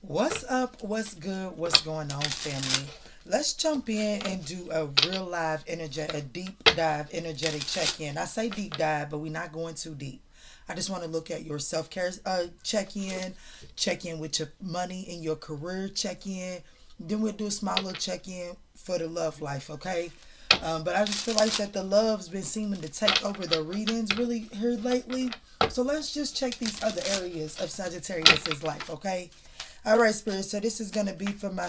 What's up? What's good? What's going on, family? Let's jump in and do a real live energetic, a deep dive energetic check in. I say deep dive, but we're not going too deep. I just want to look at your self care check in with your money and your career check in. Then we'll do a small little check in for the love life, okay? But I just feel like that the love's been seeming to take over the readings really here lately. So let's just check these other areas of Sagittarius' life, okay? All right, Spirit. So this is going to be for my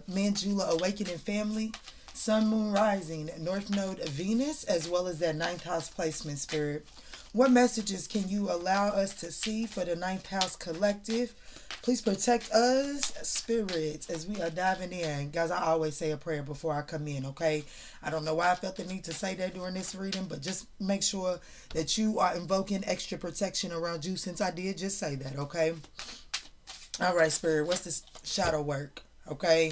Manjula Awakening family. Sun, Moon, Rising, North Node of Venus, as well as that ninth house placement, Spirit. What messages can you allow us to see for the ninth house collective? Please protect us, Spirit, as we are diving in. Guys, I always say a prayer before I come in, okay? I don't know why I felt the need to say that during this reading, but just make sure that you are invoking extra protection around you since I did just say that, okay? All right, Spirit, what's this shadow work? Okay,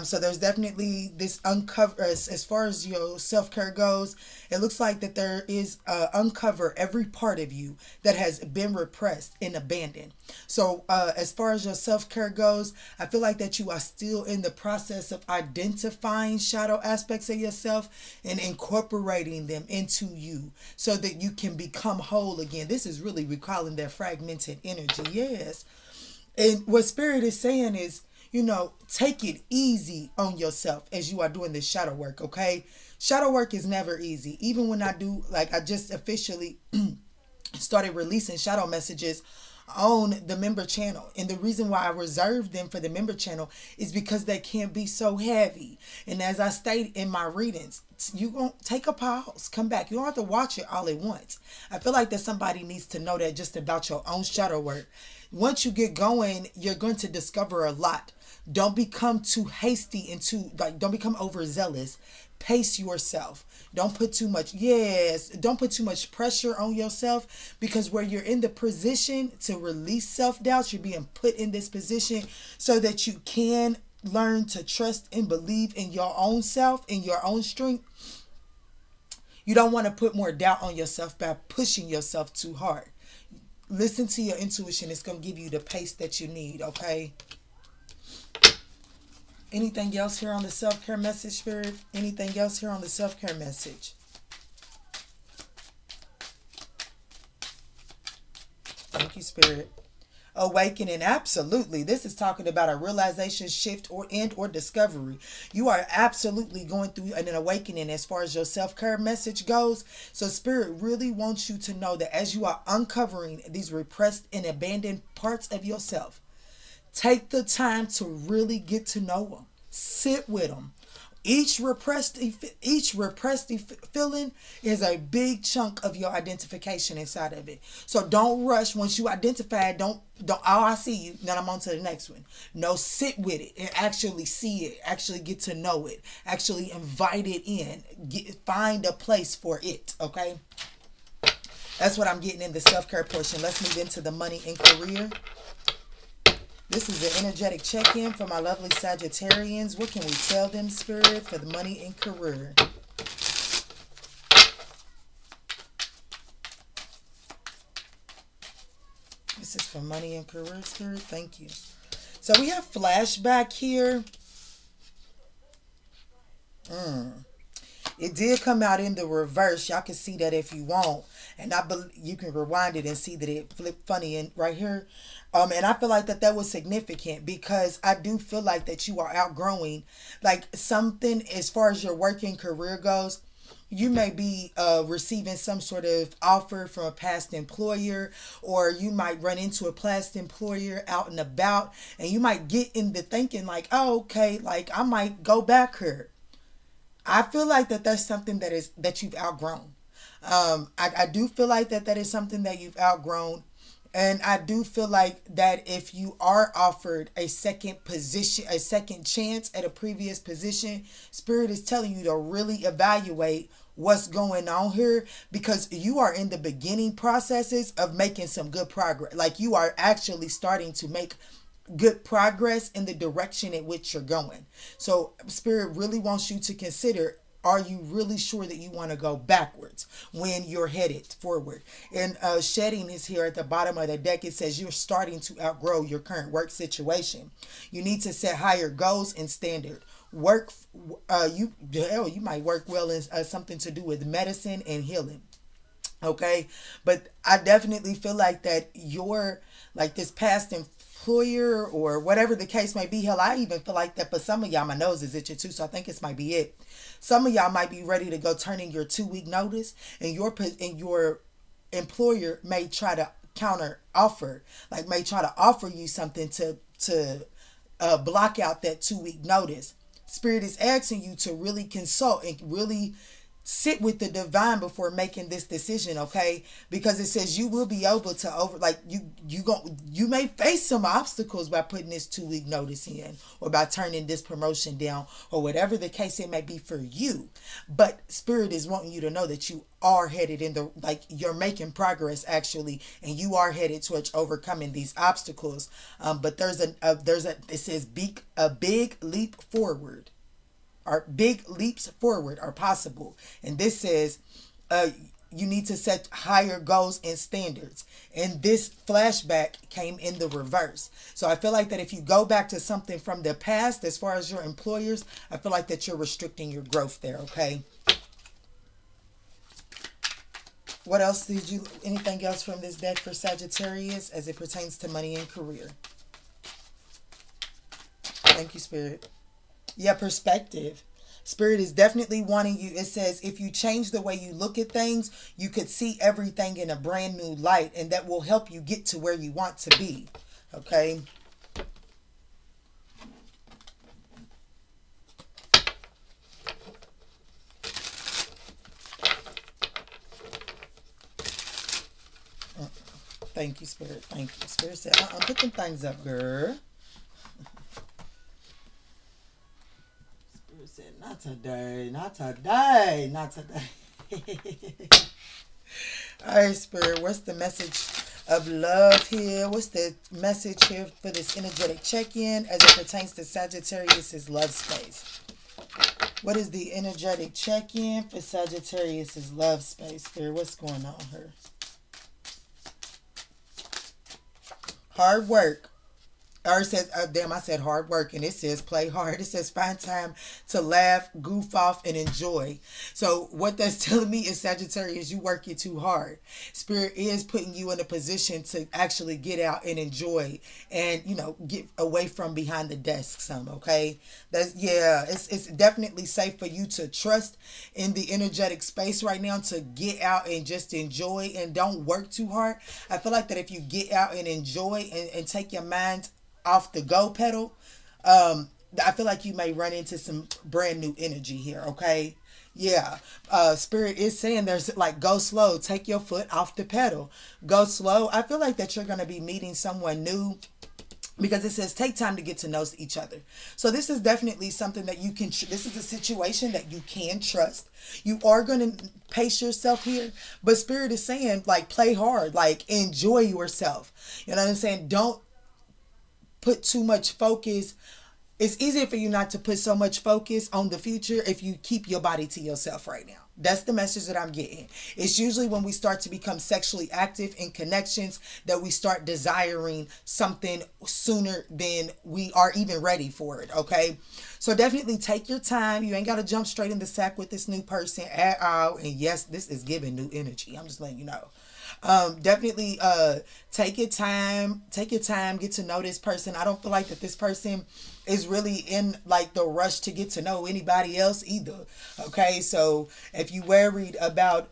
so there's definitely this uncover as far as your self-care goes. It looks like that there is uncover every part of you that has been repressed and abandoned. So as far as your self-care goes, I feel like that you are still in the process of identifying shadow aspects of yourself and incorporating them into you so that you can become whole again. This is really recalling that fragmented energy. Yes. And what Spirit is saying is, take it easy on yourself as you are doing this shadow work, okay? Shadow work is never easy. Even when I do, like, I just officially started releasing shadow messages on the member channel. And the reason why I reserved them for the member channel is because they can be so heavy. And as I stated in my readings, you gonna take a pause, come back. You don't have to watch it all at once. I feel like that somebody needs to know that just about your own shadow work. Once you get going, you're going to discover a lot. Don't become too hasty and don't become overzealous. Pace yourself. Don't put too much pressure on yourself, because where you're in the position to release self-doubt, you're being put in this position so that you can learn to trust and believe in your own self, in your own strength. You don't want to put more doubt on yourself by pushing yourself too hard. Listen to your intuition. It's going to give you the pace that you need, okay? Anything else here on the self-care message, Spirit? Anything else here on the self-care message? Thank you, Spirit. Awakening, absolutely. This is talking about a realization shift or discovery. You are absolutely going through an awakening as far as your self-care message goes. So Spirit really wants you to know that as you are uncovering these repressed and abandoned parts of yourself, take the time to really get to know them. Sit with them. Each repressed feeling is a big chunk of your identification inside of it. So don't rush. Once you identify it, don't oh, I see you, then I'm on to the next one. No, sit with it and actually see it, actually get to know it, actually invite it in. Find a place for it, okay? That's what I'm getting in the self-care portion. Let's move into the money and career. This is an energetic check-in for my lovely Sagittarians. What can we tell them, Spirit, for the money and career? This is for money and career, Spirit. Thank you. So we have flashback here. It did come out in the reverse. Y'all can see that if you want. And I believe you can rewind it and see that it flipped funny in right here. And I feel like that was significant, because I do feel like that you are outgrowing like something as far as your working career goes. You may be receiving some sort of offer from a past employer, or you might run into a past employer out and about, and you might get into thinking like, oh, okay, like I might go back here. I feel like that's something that you've outgrown. I do feel like that is something that you've outgrown. And I do feel like that if you are offered a second position, a second chance at a previous position, Spirit is telling you to really evaluate what's going on here, because you are in the beginning processes of making some good progress. Like you are actually starting to make good progress in the direction in which you're going. So Spirit really wants you to consider are you really sure that you want to go backwards when you're headed forward? And shedding is here at the bottom of the deck. It says you're starting to outgrow your current work situation. You need to set higher goals and standard. Work, you might work well in something to do with medicine and healing. Okay, but I definitely feel like that your like this past employer or whatever the case may be. Hell, I even feel like that for some of y'all, my nose is itching too, so I think this might be it. Some of y'all might be ready to go turn in your 2 week notice, and your employer may try to counter offer, like may try to offer you something to block out that 2 week notice. Spirit is asking you to really consult and really sit with the divine before making this decision, okay? Because it says you will be able to you may face some obstacles by putting this 2 week notice in, or by turning this promotion down, or whatever the case it may be for you. But Spirit is wanting you to know that you are headed in the, like, you're making progress actually, and you are headed towards overcoming these obstacles. But it says a big leap forward. Our big leaps forward are possible. And this says you need to set higher goals and standards. And this flashback came in the reverse. So I feel like that if you go back to something from the past, as far as your employers, I feel like that you're restricting your growth there, okay? What else anything else from this deck for Sagittarius as it pertains to money and career? Thank you, Spirit. Yeah, perspective. Spirit is definitely wanting you. It says if you change the way you look at things, you could see everything in a brand new light, and that will help you get to where you want to be. Okay. Thank you, Spirit. Thank you. Spirit said, I'm picking things up, girl. Said, not today, not today, not today. All right, Spirit, what's the message of love here? What's the message here for this energetic check-in as it pertains to Sagittarius's love space? What is the energetic check-in for Sagittarius's love space, Spirit? What's going on here? Hard work. Or it says, damn, I said hard work, and it says play hard. It says find time to laugh, goof off, and enjoy. So what that's telling me is, Sagittarius, you working too hard. Spirit is putting you in a position to actually get out and enjoy, and, get away from behind the desk some, okay? It's definitely safe for you to trust in the energetic space right now, to get out and just enjoy and don't work too hard. I feel like that if you get out and enjoy and take your mind off the go pedal, I feel like you may run into some brand new energy here, okay? Yeah. Spirit is saying there's like, go slow, take your foot off the pedal, go slow. I feel like that you're going to be meeting someone new, because it says take time to get to know each other. So this is definitely something that you can, this is a situation that you can trust. You are going to pace yourself here, but Spirit is saying, like, play hard, like, enjoy yourself. You know what I'm saying? Don't put too much focus. It's easier for you not to put so much focus on the future if you keep your body to yourself right now. That's the message that I'm getting. It's usually when we start to become sexually active in connections that we start desiring something sooner than we are even ready for it, okay? So definitely take your time. You ain't got to jump straight in the sack with this new person at all. And yes, this is giving new energy. I'm just letting you know. Definitely take your time, get to know this person. I don't feel like that this person is really in like the rush to get to know anybody else either. Okay, so if you worried about,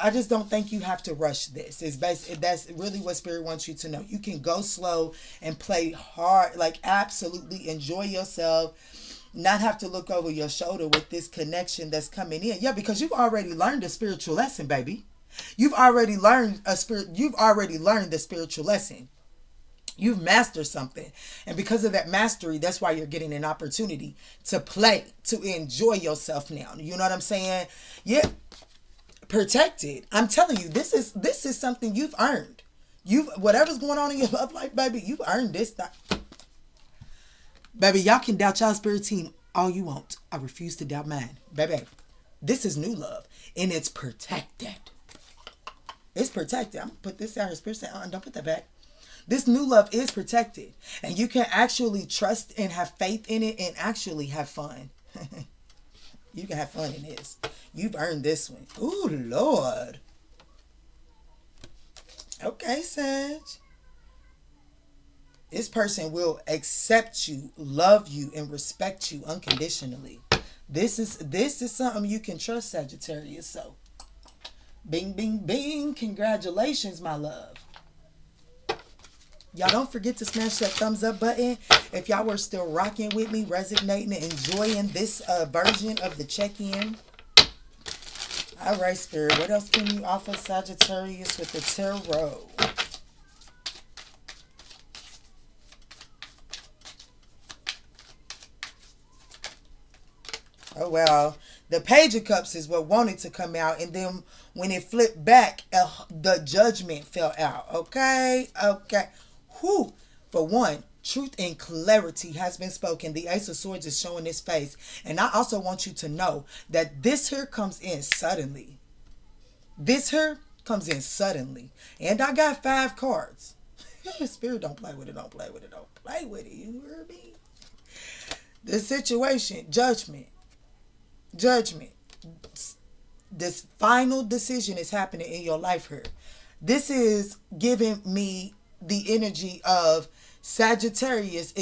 I just don't think you have to rush this. That's really what Spirit wants you to know. You can go slow and play hard, like absolutely enjoy yourself, not have to look over your shoulder with this connection that's coming in. Yeah, because you've already learned a spiritual lesson, baby. You've already learned the spiritual lesson. You've mastered something. And because of that mastery, that's why you're getting an opportunity to play, to enjoy yourself now. You know what I'm saying? Yeah. Protected. I'm telling you, this is something you've earned. Whatever's going on in your love life, baby, you've earned this stuff. Baby, y'all can doubt y'all spirit team all you want. I refuse to doubt mine. Baby, this is new love. And it's protected. It's protected. I'm going to put this out here. Spirit said, don't put that back. This new love is protected. And you can actually trust and have faith in it and actually have fun. You can have fun in this. You've earned this one. Ooh, Lord. Okay, Sag. This person will accept you, love you, and respect you unconditionally. This is something you can trust, Sagittarius. So, bing, bing, bing. Congratulations, my love. Y'all don't forget to smash that thumbs up button if y'all were still rocking with me, resonating, and enjoying this version of the check-in. All right, Spirit. What else can you offer Sagittarius with the tarot? Oh, well, the Page of Cups is what wanted to come out. And then when it flipped back, the Judgment fell out. Okay? Okay. Whew. For one, truth and clarity has been spoken. The Ace of Swords is showing its face. And I also want you to know that this here comes in suddenly. This here comes in suddenly. And I got 5 cards. Spirit, don't play with it. Don't play with it. Don't play with it. You heard me? The situation, judgment. Judgment. This final decision is happening in your life here. This is giving me the energy of Sagittarius.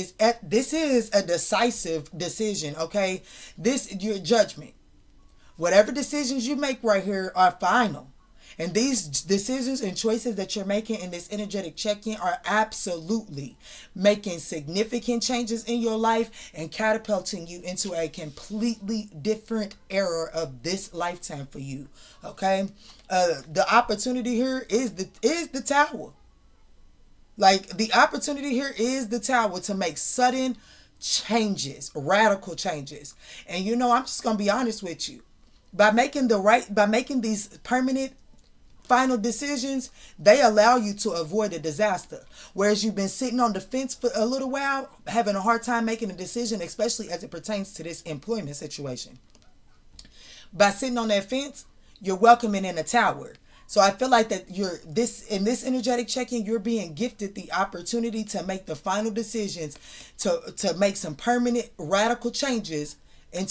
This is a decisive decision, okay? This, your judgment. Whatever decisions you make right here are final. And these decisions and choices that you're making in this energetic check-in are absolutely making significant changes in your life and catapulting you into a completely different era of this lifetime for you. Okay? The opportunity here is the Tower. Like, the opportunity here is the Tower to make sudden changes, radical changes. And you know, I'm just going to be honest with you. By making these permanent final decisions, they allow you to avoid a disaster. Whereas you've been sitting on the fence for a little while, having a hard time making a decision, especially as it pertains to this employment situation. By sitting on that fence, you're welcoming in a Tower. So I feel like that in this energetic check-in, you're being gifted the opportunity to make the final decisions, to make some permanent radical changes, and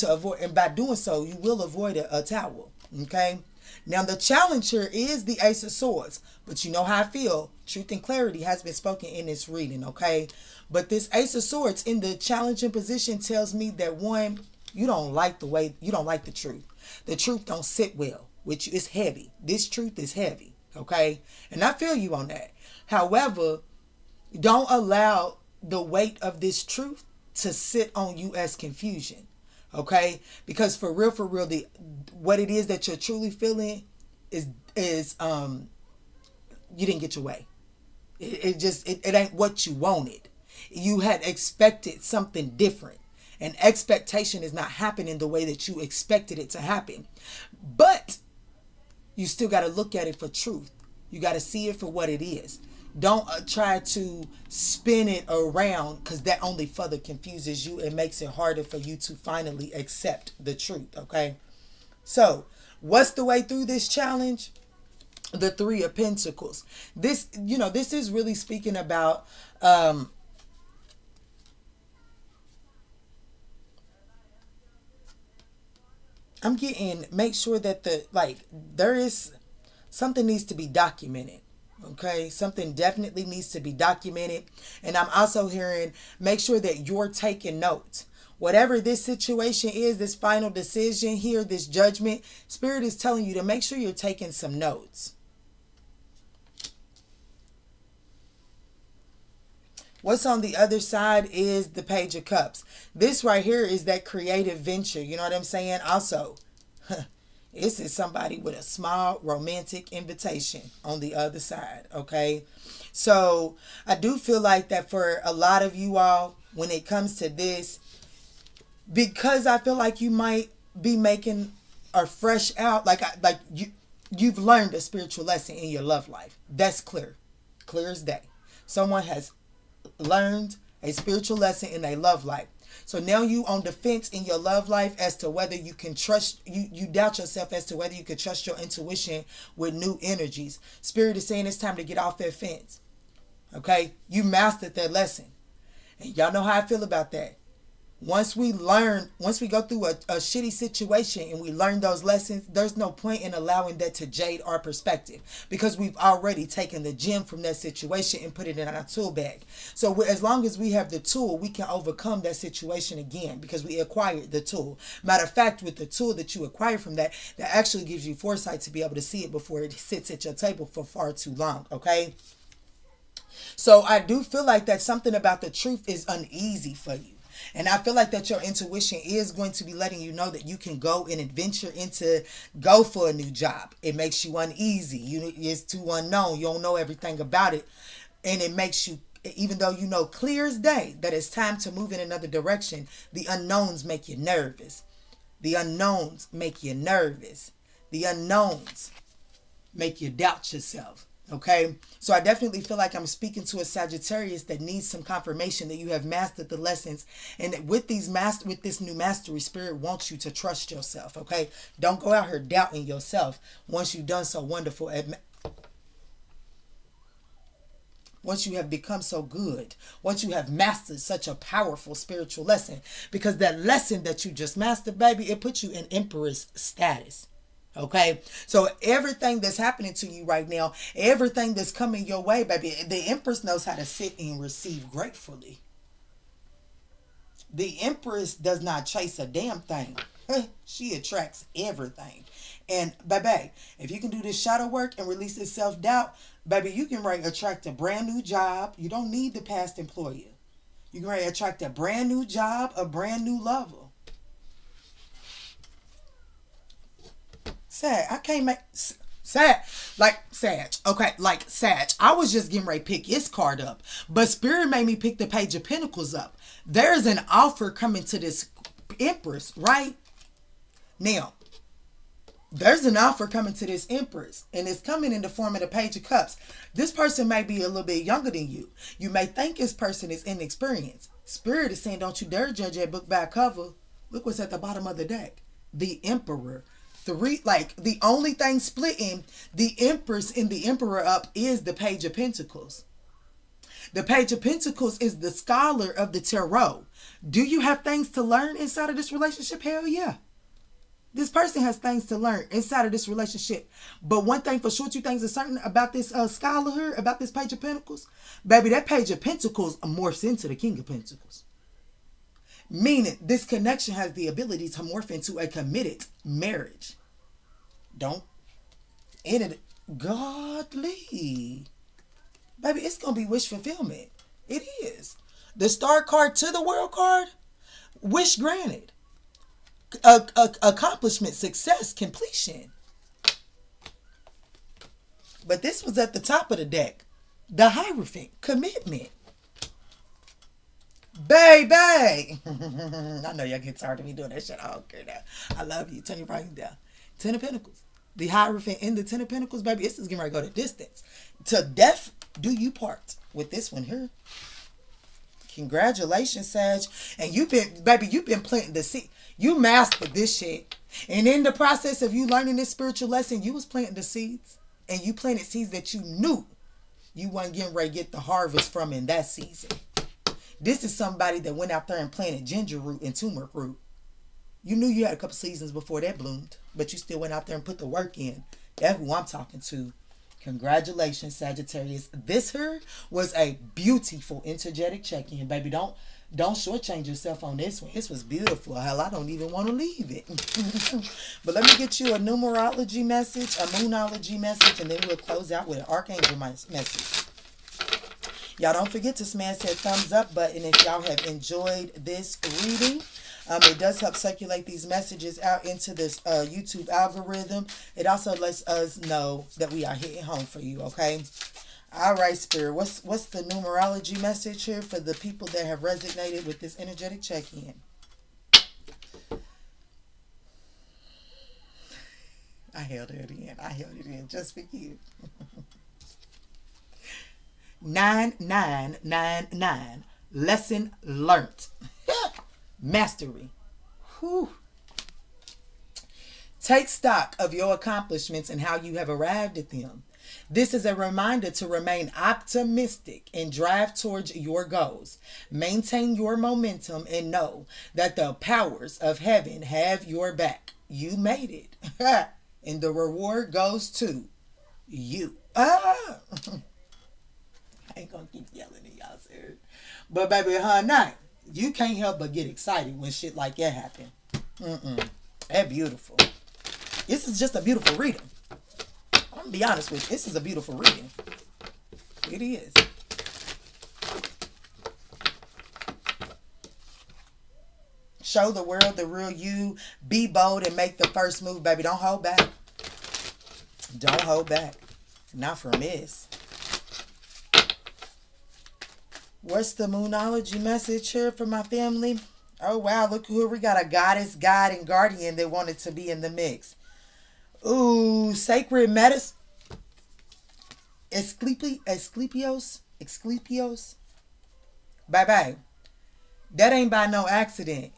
by doing so, you will avoid a Tower. Okay? Now, the challenge here is the Ace of Swords. But you know how I feel. Truth and clarity has been spoken in this reading, okay? But this Ace of Swords in the challenging position tells me that, one, you don't like the truth. The truth don't sit well with you. It's heavy. This truth is heavy, okay? And I feel you on that. However, don't allow the weight of this truth to sit on you as confusion. Okay, because for real, what it is that you're truly feeling is you didn't get your way. It ain't what you wanted. You had expected something different, and expectation is not happening the way that you expected it to happen. But you still got to look at it for truth. You got to see it for what it is. Don't try to spin it around, because that only further confuses you and makes it harder for you to finally accept the truth, okay? So, what's the way through this challenge? The 3 of Pentacles. This is really speaking about I'm getting, make sure that there is something needs to be documented. Okay, something definitely needs to be documented. And I'm also hearing, make sure that you're taking notes. Whatever this situation is, this final decision here, this judgment, Spirit is telling you to make sure you're taking some notes. What's on the other side is the Page of Cups. This right here is that creative venture. You know what I'm saying? Also, this is somebody with a small romantic invitation on the other side, okay? So I do feel like that for a lot of you all, when it comes to this, because I feel like you might be making a fresh out, you've learned a spiritual lesson in your love life. That's clear as day. Someone has learned a spiritual lesson in a love life. So now you on defense in your love life as to whether you can trust, you doubt yourself as to whether you can trust your intuition with new energies. Spirit is saying it's time to get off that fence. Okay? You mastered that lesson. And y'all know how I feel about that. Once we go through a shitty situation and we learn those lessons, there's no point in allowing that to jade our perspective, because we've already taken the gem from that situation and put it in our tool bag. So as long as we have the tool, we can overcome that situation again, because we acquired the tool. Matter of fact, with the tool that you acquire from that actually gives you foresight to be able to see it before it sits at your table for far too long. Okay? So I do feel like that something about the truth is uneasy for you. And I feel like that your intuition is going to be letting you know that you can go and go for a new job. It makes you uneasy. It's too unknown. You don't know everything about it. And it makes you, even though you know clear as day that it's time to move in another direction, the unknowns make you nervous. The unknowns make you nervous. The unknowns make you doubt yourself. Okay, so I definitely feel like I'm speaking to a Sagittarius that needs some confirmation that you have mastered the lessons, and that with this new mastery, Spirit wants you to trust yourself. Okay, don't go out here doubting yourself once you've done so wonderful once you have become so good, once you have mastered such a powerful spiritual lesson, because that lesson that you just mastered, baby, it puts you in Empress status. Okay, so everything that's happening to you right now, everything that's coming your way, baby, the Empress knows how to sit and receive gratefully. The Empress does not chase a damn thing. She attracts everything. And baby, if you can do this shadow work and release this self-doubt, baby, you can attract a brand new job. You don't need the past employer. You can attract a brand new job, a brand new lover. Sag, I can't make Sag, like Sag. Okay, like Sag. I was just getting ready to pick his card up, but Spirit made me pick the Page of Pentacles up. There's an offer coming to this Empress, right? Now, there's an offer coming to this Empress, and it's coming in the form of the Page of Cups. This person may be a little bit younger than you. You may think this person is inexperienced. Spirit is saying, don't you dare judge that book by cover. Look what's at the bottom of the deck. The Emperor. The only thing splitting the Empress and the Emperor up is the Page of Pentacles. The Page of Pentacles is the scholar of the tarot. Do you have things to learn inside of this relationship? Hell yeah. This person has things to learn inside of this relationship. But one thing for sure, two things are certain about this scholar here, about this Page of Pentacles. Baby, that Page of Pentacles morphs into the King of Pentacles. Meaning, this connection has the ability to morph into a committed marriage. Don't end it. Godly. Baby, it's going to be wish fulfillment. It is. The Star card to the World card, wish granted. Accomplishment, success, completion. But this was at the top of the deck. The Hierophant, commitment. Baby. I know y'all get tired of me doing that shit. I don't care now. I love you. Turn your volume down. Ten of Pentacles. The Hierophant in the Ten of Pentacles, baby. This is getting ready to go the distance. To death do you part with this one here. Congratulations, Sag. And you've been planting the seed. You mastered this shit. And in the process of you learning this spiritual lesson, you was planting the seeds. And you planted seeds that you knew you weren't getting ready to get the harvest from in that season. This is somebody that went out there and planted ginger root and turmeric root. You knew you had a couple seasons before that bloomed, but you still went out there and put the work in. That's who I'm talking to. Congratulations, Sagittarius. This here was a beautiful energetic check-in, baby. Don't shortchange yourself on this one. This was beautiful. Hell, I don't even want to leave it. But let me get you a numerology message, a moonology message, and then we'll close out with an archangel message. Y'all don't forget to smash that thumbs up button if y'all have enjoyed this reading. It does help circulate these messages out into this YouTube algorithm. It also lets us know that we are hitting home for you, okay? All right, Spirit. What's the numerology message here for the people that have resonated with this energetic check-in? I held it in just for you. 9999 Lesson learned. Mastery. Whew. Take stock of your accomplishments and how you have arrived at them. This is a reminder to remain optimistic and drive towards your goals. Maintain your momentum and know that the powers of heaven have your back. You made it. And the reward goes to you. I ain't gonna keep yelling at y'all, serious. But baby, honey, you can't help but get excited when shit like that happen. That beautiful. This is just a beautiful reading. I'm gonna be honest with you. This is a beautiful reading. It is. Show the world the real you. Be bold and make the first move, baby. Don't hold back. Don't hold back. Not for Miss. What's the Moonology message here for my family? Oh, wow. Look who we got. A goddess, god, and guardian that wanted to be in the mix. Ooh, sacred medicine. Asclepios. Bye-bye. That ain't by no accident.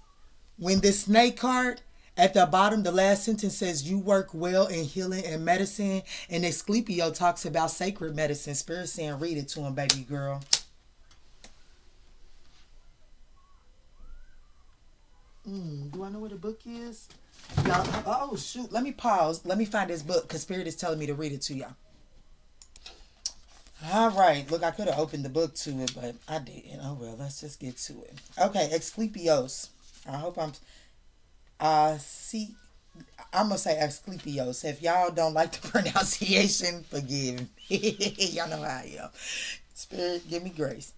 When this snake card, at the bottom, the last sentence says, you work well in healing and medicine. And Asclepio talks about sacred medicine. Spirit saying, read it to him, baby girl. Do I know where the book is? Y'all, oh, shoot. Let me pause. Let me find this book because Spirit is telling me to read it to y'all. All right. Look, I could have opened the book to it, but I didn't. Oh, well, let's just get to it. Okay, Asclepios. I hope I'm going to say Asclepios. If y'all don't like the pronunciation, forgive me. Y'all know how I am. Spirit, give me grace.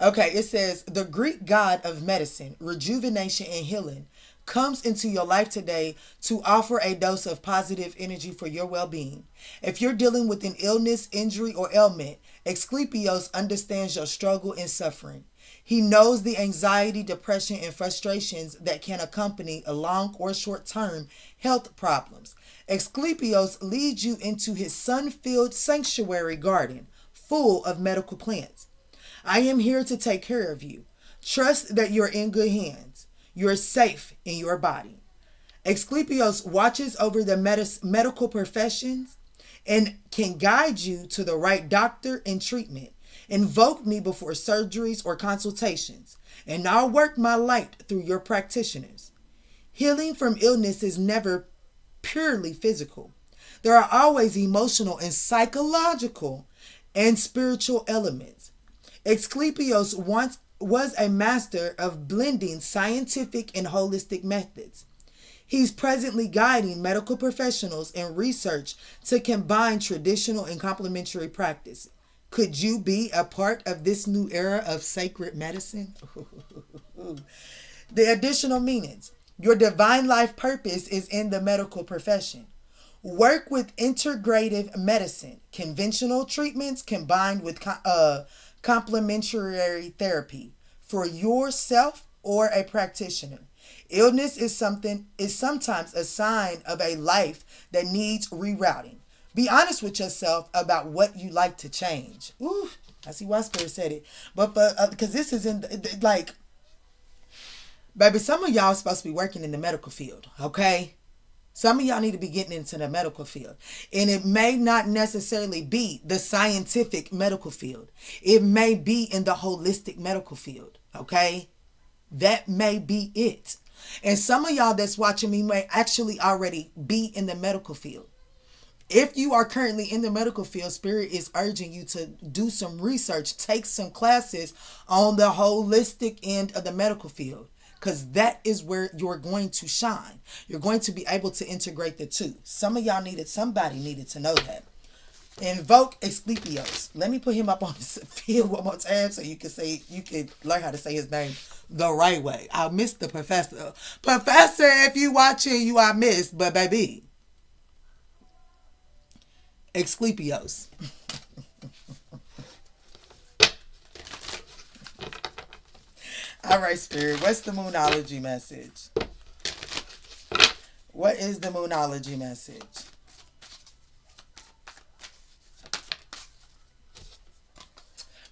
Okay, it says, the Greek god of medicine, rejuvenation, and healing comes into your life today to offer a dose of positive energy for your well-being. If you're dealing with an illness, injury, or ailment, Asclepios understands your struggle and suffering. He knows the anxiety, depression, and frustrations that can accompany a long or short-term health problems. Asclepios leads you into his sun-filled sanctuary garden, full of medical plants. I am here to take care of you. Trust that you're in good hands. You're safe in your body. Asclepios watches over the medical professions and can guide you to the right doctor and treatment. Invoke me before surgeries or consultations, and I'll work my light through your practitioners. Healing from illness is never purely physical. There are always emotional and psychological and spiritual elements. Asclepios once was a master of blending scientific and holistic methods. He's presently guiding medical professionals in research to combine traditional and complementary practice. Could you be a part of this new era of sacred medicine? The additional meanings. Your divine life purpose is in the medical profession. Work with integrative medicine, conventional treatments combined with complementary therapy for yourself or a practitioner. Illness is sometimes a sign of a life that needs rerouting. Be honest with yourself about what you like to change. Ooh, I see why Spirit said it. But because this is like, baby, some of y'all are supposed to be working in the medical field, okay? Some of y'all need to be getting into the medical field. And it may not necessarily be the scientific medical field. It may be in the holistic medical field. Okay? That may be it. And some of y'all that's watching me may actually already be in the medical field. If you are currently in the medical field, Spirit is urging you to do some research, take some classes on the holistic end of the medical field. Because that is where you're going to shine. You're going to be able to integrate the two. Somebody needed to know that. Invoke Asclepios. Let me put him up on the field one more time so you can learn how to say his name the right way. I missed the professor. Professor, if you watching, you are missed, but baby. Asclepios. All right, Spirit. What's the Moonology message? What is the Moonology message?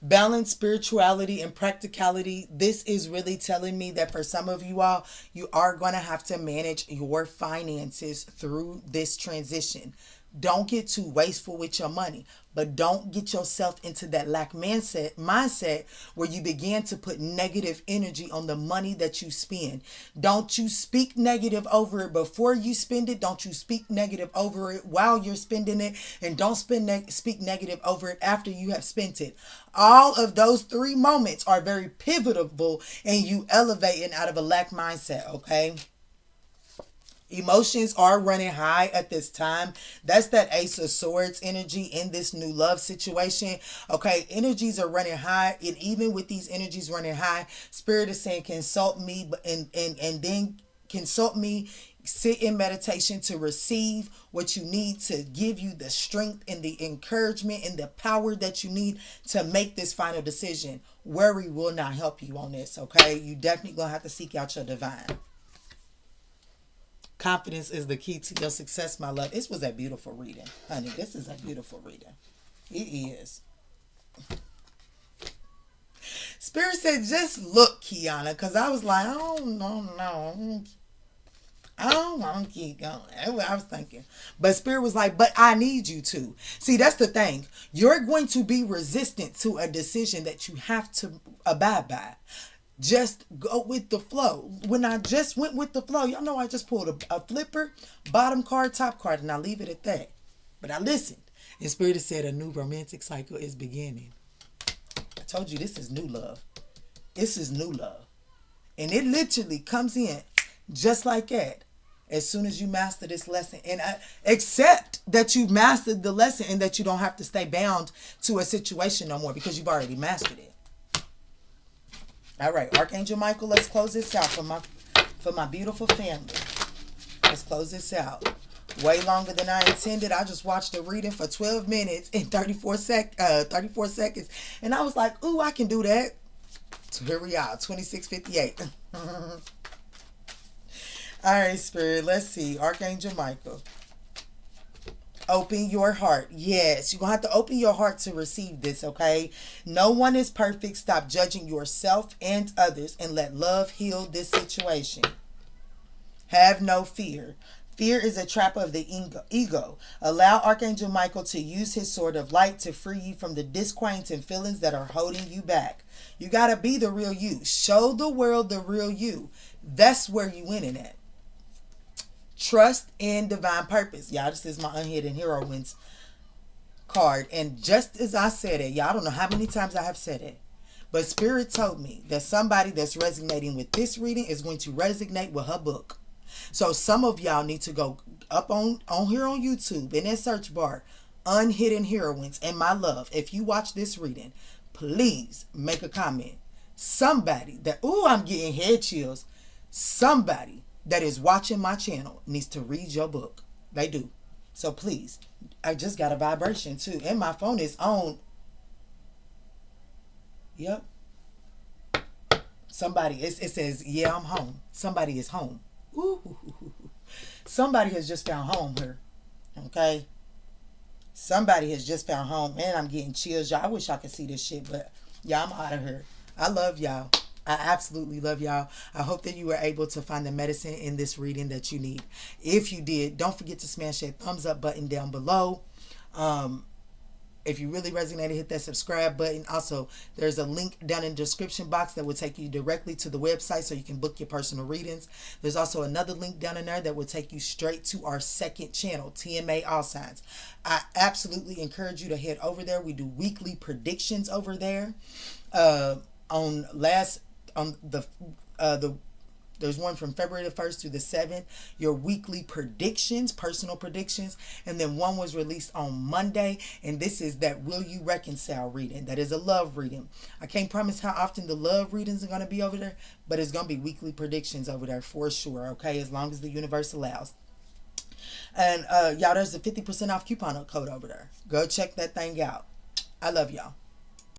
Balance spirituality and practicality. This is really telling me that for some of you all, you are going to have to manage your finances through this transition. Don't get too wasteful with your money, but don't get yourself into that lack mindset where you begin to put negative energy on the money that you spend. Don't you speak negative over it before you spend it. Don't you speak negative over it while you're spending it, and don't speak negative over it after you have spent it. All of those three moments are very pivotal in you elevating out of a lack mindset, okay? Emotions are running high at this time. That's that Ace of Swords energy in this new love situation. Okay, energies are running high, and even with these energies running high, Spirit is saying consult me, and then consult me. Sit in meditation to receive what you need to give you the strength and the encouragement and the power that you need to make this final decision. Worry will not help you on this, okay? You definitely gonna have to seek out your divine. Confidence is the key to your success, my love. This was a beautiful reading, honey. This is a beautiful reading. It is. Spirit said, just look, Kiana, because I was like, oh, no. I don't want to keep going. That's what I was thinking. But Spirit was like, but I need you to. See, that's the thing. You're going to be resistant to a decision that you have to abide by. Just go with the flow. When I just went with the flow, y'all know I just pulled a flipper, bottom card, top card, and I leave it at that. But I listened. And Spirit said a new romantic cycle is beginning. I told you this is new love. This is new love. And it literally comes in just like that. As soon as you master this lesson, and accept that you've mastered the lesson and that you don't have to stay bound to a situation no more because you've already mastered it. All right, Archangel Michael, let's close this out for my beautiful family. Let's close this out. Way longer than I intended. I just watched the reading for 12 minutes and 34 seconds. And I was like, ooh, I can do that. So here we are, 26:58. All right, Spirit, let's see. Archangel Michael. Open your heart. Yes, you're going to have to open your heart to receive this, okay? No one is perfect. Stop judging yourself and others and let love heal this situation. Have no fear. Fear is a trap of the ego. Allow Archangel Michael to use his sword of light to free you from the disquieting feelings that are holding you back. You got to be the real you. Show the world the real you. That's where you winning at. Trust in divine purpose. Y'all, this is my unhidden heroines card. And just as I said it, y'all don't know how many times I have said it, but Spirit told me that somebody that's resonating with this reading is going to resonate with her book. So some of y'all need to go up on here on YouTube in that search bar, Unhidden Heroines. And my love, if you watch this reading, please make a comment. Somebody that, ooh, I'm getting head chills. Somebody that is watching my channel needs to read your book. They do. So please, I just got a vibration too. And my phone is on. Yep. Somebody, it says, yeah, I'm home. Somebody is home. Ooh. Somebody has just found home here. Okay. Somebody has just found home. Man, I'm getting chills, y'all. I wish I could see this shit, but yeah, I'm out of here. I love y'all. I absolutely love y'all. I hope that you were able to find the medicine in this reading that you need. If you did, don't forget to smash that thumbs up button down below. If you really resonated, hit that subscribe button. Also, there's a link down in the description box that will take you directly to the website so you can book your personal readings. There's also another link down in there that will take you straight to our second channel, TMA All Signs. I absolutely encourage you to head over there. We do weekly predictions over there. There's one from February the 1st through the 7th, your weekly predictions, personal predictions. And then one was released on Monday. And this is that Will You Reconcile reading. That is a love reading. I can't promise how often the love readings are going to be over there, but it's going to be weekly predictions over there for sure, okay, as long as the universe allows. And y'all, there's a 50% off coupon code over there. Go check that thing out. I love y'all.